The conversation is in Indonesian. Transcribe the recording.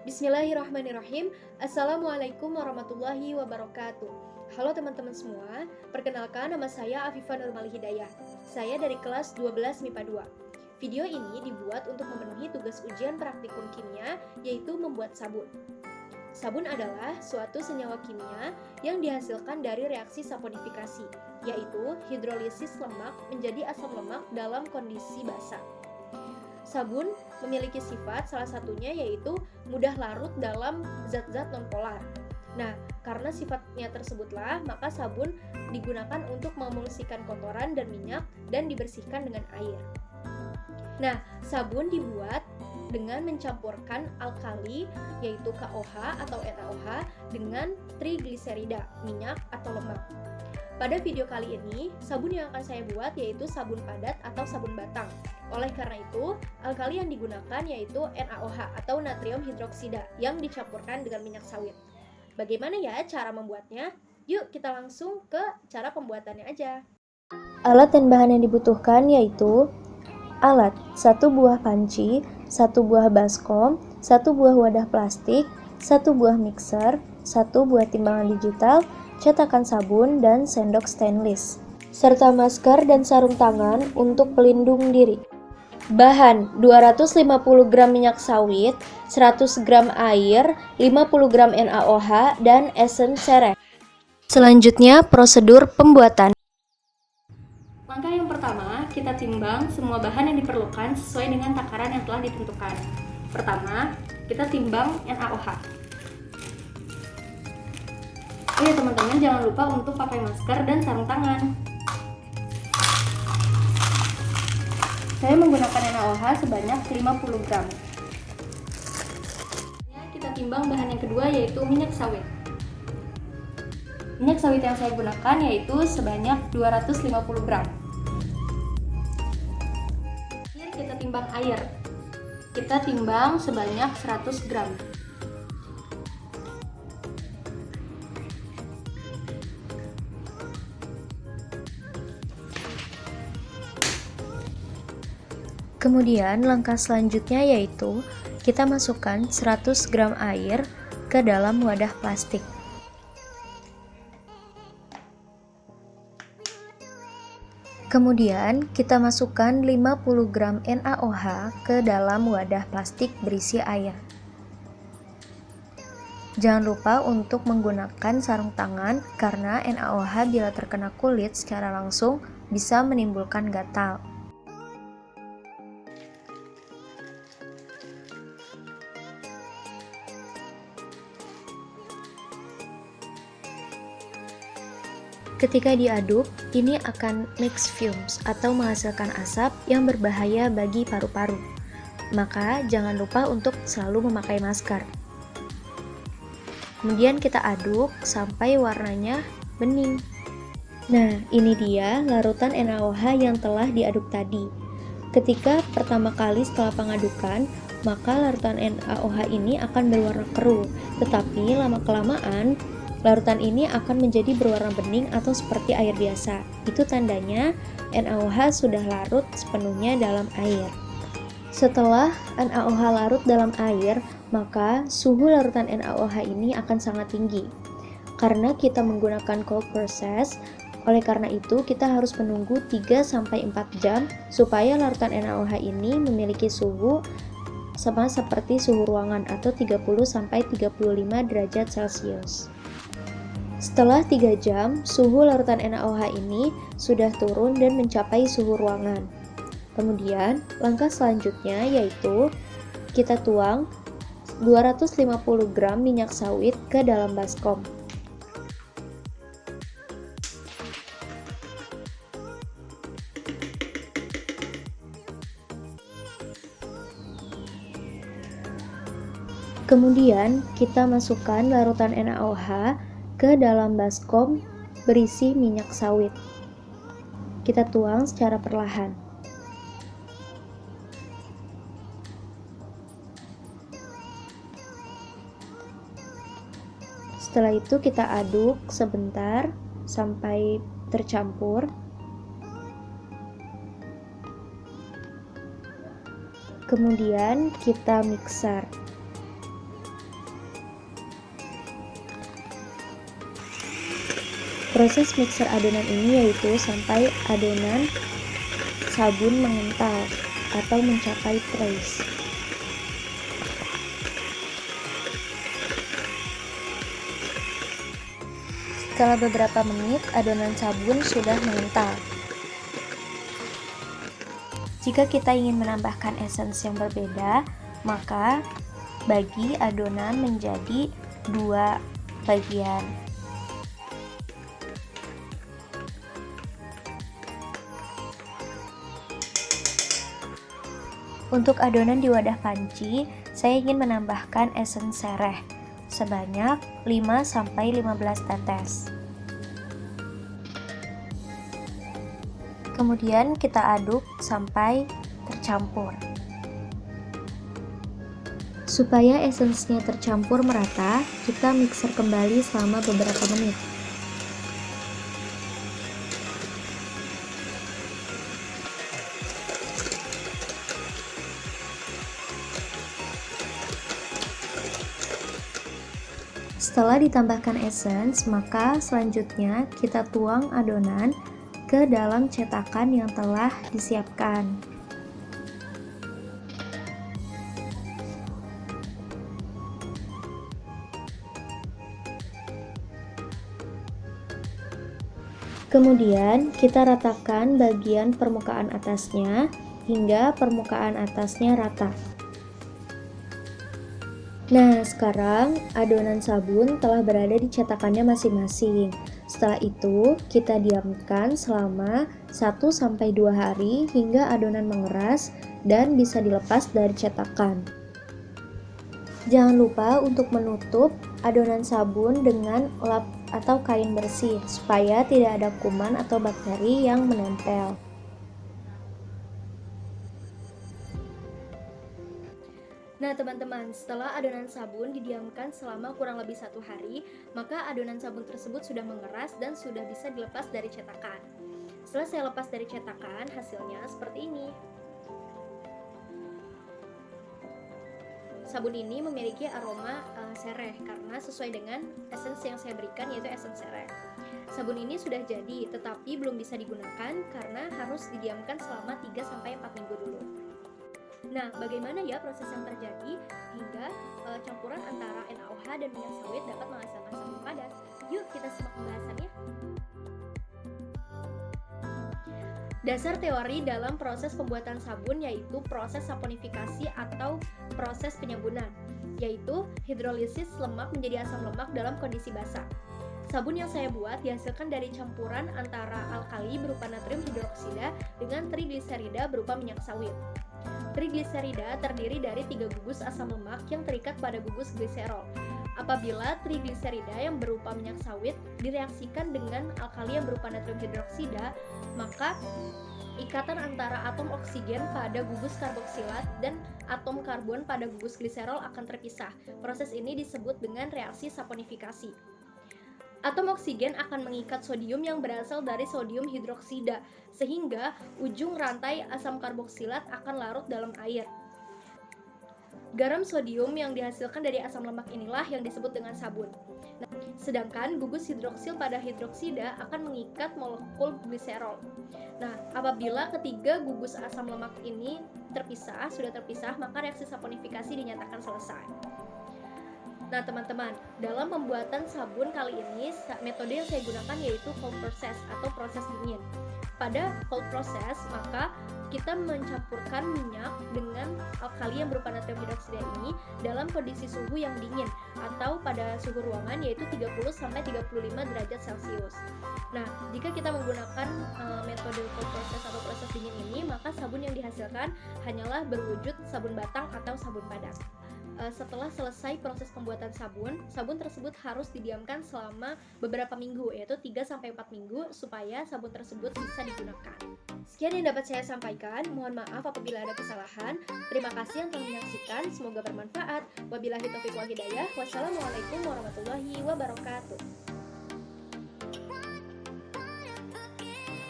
Bismillahirrahmanirrahim. Assalamualaikum warahmatullahi wabarakatuh. Halo teman-teman semua, perkenalkan nama saya Afifah Nurmali Hidayah. Saya dari kelas 12 MIPA 2. Video ini dibuat untuk memenuhi tugas ujian praktikum kimia, yaitu membuat sabun. Sabun adalah suatu senyawa kimia yang dihasilkan dari reaksi saponifikasi, yaitu hidrolisis lemak menjadi asam lemak dalam kondisi basah. Sabun memiliki sifat salah satunya yaitu mudah larut dalam zat-zat nonpolar. Nah, karena sifatnya tersebutlah, maka sabun digunakan untuk memulsikan kotoran dan minyak dan dibersihkan dengan air. Nah, sabun dibuat dengan mencampurkan alkali yaitu KOH atau NaOH dengan trigliserida, minyak atau lemak. Pada video kali ini, sabun yang akan saya buat yaitu sabun padat atau sabun batang. Oleh karena itu, alkali yang digunakan yaitu NaOH atau natrium hidroksida yang dicampurkan dengan minyak sawit. Bagaimana ya cara membuatnya? Yuk kita langsung ke cara pembuatannya aja. Alat dan bahan yang dibutuhkan yaitu alat, 1 buah panci, 1 buah baskom, 1 buah wadah plastik, 1 buah mixer, 1 buah timbangan digital, cetakan sabun, dan sendok stainless, serta masker dan sarung tangan untuk pelindung diri. Bahan: 250 gram minyak sawit, 100 gram air, 50 gram NaOH, dan esen serai. Selanjutnya, prosedur pembuatan. Langkah yang pertama, kita timbang semua bahan yang diperlukan sesuai dengan takaran yang telah ditentukan. Pertama, kita timbang NaOH. Oh ya teman-teman, jangan lupa untuk pakai masker dan sarung tangan. Saya menggunakan NaOH sebanyak 50 gram. Kita timbang bahan yang kedua yaitu minyak sawit. Minyak sawit yang saya gunakan yaitu sebanyak 250 gram. Kita timbang air. Kita timbang sebanyak 100 gram. Kemudian langkah selanjutnya yaitu kita masukkan 100 gram air ke dalam wadah plastik. Kemudian kita masukkan 50 gram NaOH ke dalam wadah plastik berisi air. Jangan lupa untuk menggunakan sarung tangan karena NaOH bila terkena kulit secara langsung bisa menimbulkan gatal. Ketika diaduk, ini akan mix fumes atau menghasilkan asap yang berbahaya bagi paru-paru. Maka jangan lupa untuk selalu memakai masker. Kemudian kita aduk sampai warnanya bening. Nah, ini dia larutan NaOH yang telah diaduk tadi. Ketika pertama kali setelah pengadukan, maka larutan NaOH ini akan berwarna keruh, tetapi lama-kelamaan larutan ini akan menjadi berwarna bening atau seperti air biasa. Itu tandanya NaOH sudah larut sepenuhnya dalam air. Setelah NaOH larut dalam air, maka suhu larutan NaOH ini akan sangat tinggi. Karena kita menggunakan cold process, oleh karena itu kita harus menunggu 3-4 jam supaya larutan NaOH ini memiliki suhu sama seperti suhu ruangan atau 30-35 derajat Celcius. Setelah 3 jam, suhu larutan NaOH ini sudah turun dan mencapai suhu ruangan. Kemudian, langkah selanjutnya yaitu kita tuang 250 gram minyak sawit ke dalam baskom. Kemudian, kita masukkan larutan NaOH ke dalam baskom berisi minyak sawit. Kita tuang secara perlahan. Setelah itu kita aduk sebentar sampai tercampur. Kemudian kita mixer. Proses mixer adonan ini yaitu sampai adonan sabun mengental atau mencapai trace. Setelah beberapa menit, adonan sabun sudah mengental. Jika kita ingin menambahkan essence yang berbeda, maka bagi adonan menjadi 2 bagian. Untuk adonan di wadah panci, saya ingin menambahkan essence sereh sebanyak 5-15 tetes. Kemudian kita aduk sampai tercampur. Supaya esensnya tercampur merata, kita mixer kembali selama beberapa menit. Setelah ditambahkan essence, maka selanjutnya kita tuang adonan ke dalam cetakan yang telah disiapkan. Kemudian kita ratakan bagian permukaan atasnya hingga permukaan atasnya rata. Nah, sekarang adonan sabun telah berada di cetakannya masing-masing. Setelah itu, kita diamkan selama 1-2 hari hingga adonan mengeras dan bisa dilepas dari cetakan. Jangan lupa untuk menutup adonan sabun dengan lap atau kain bersih supaya tidak ada kuman atau bakteri yang menempel. Nah teman-teman, setelah adonan sabun didiamkan selama kurang lebih 1 hari, maka adonan sabun tersebut sudah mengeras dan sudah bisa dilepas dari cetakan. Setelah saya lepas dari cetakan, hasilnya seperti ini. Sabun ini memiliki aroma sereh karena sesuai dengan essence yang saya berikan, yaitu essence sereh. Sabun ini sudah jadi, tetapi belum bisa digunakan karena harus didiamkan selama 3-4 minggu dulu. Nah, bagaimana ya proses yang terjadi hingga campuran antara NaOH dan minyak sawit dapat menghasilkan sabun padat? Yuk kita simak pembahasannya. Dasar teori dalam proses pembuatan sabun yaitu proses saponifikasi atau proses penyambunan, yaitu hidrolisis lemak menjadi asam lemak dalam kondisi basah. Sabun yang saya buat dihasilkan dari campuran antara alkali berupa natrium hidroksida dengan trigliserida berupa minyak sawit. Trigliserida terdiri dari 3 gugus asam lemak yang terikat pada gugus gliserol. Apabila trigliserida yang berupa minyak sawit direaksikan dengan alkali yang berupa natrium hidroksida, maka ikatan antara atom oksigen pada gugus karboksilat dan atom karbon pada gugus gliserol akan terpisah. Proses ini disebut dengan reaksi saponifikasi. Atom oksigen akan mengikat sodium yang berasal dari sodium hidroksida, sehingga ujung rantai asam karboksilat akan larut dalam air. Garam sodium yang dihasilkan dari asam lemak inilah yang disebut dengan sabun. Nah, sedangkan gugus hidroksil pada hidroksida akan mengikat molekul gliserol. Nah, apabila ketiga gugus asam lemak ini sudah terpisah, maka reaksi saponifikasi dinyatakan selesai. Nah teman-teman, dalam pembuatan sabun kali ini, metode yang saya gunakan yaitu cold process atau proses dingin. Pada cold process, maka kita mencampurkan minyak dengan alkali yang berupa natrium hidroksida ini dalam kondisi suhu yang dingin atau pada suhu ruangan yaitu 30-35 derajat Celcius. Nah, jika kita menggunakan metode cold process atau proses dingin ini, maka sabun yang dihasilkan hanyalah berwujud sabun batang atau sabun padat. Setelah selesai proses pembuatan sabun, sabun tersebut harus didiamkan selama beberapa minggu, yaitu 3-4 minggu, supaya sabun tersebut bisa digunakan. Sekian yang dapat saya sampaikan, mohon maaf apabila ada kesalahan. Terima kasih yang telah menyaksikan, semoga bermanfaat. Wabillahi taufiq wal hidayah. Wassalamualaikum warahmatullahi wabarakatuh.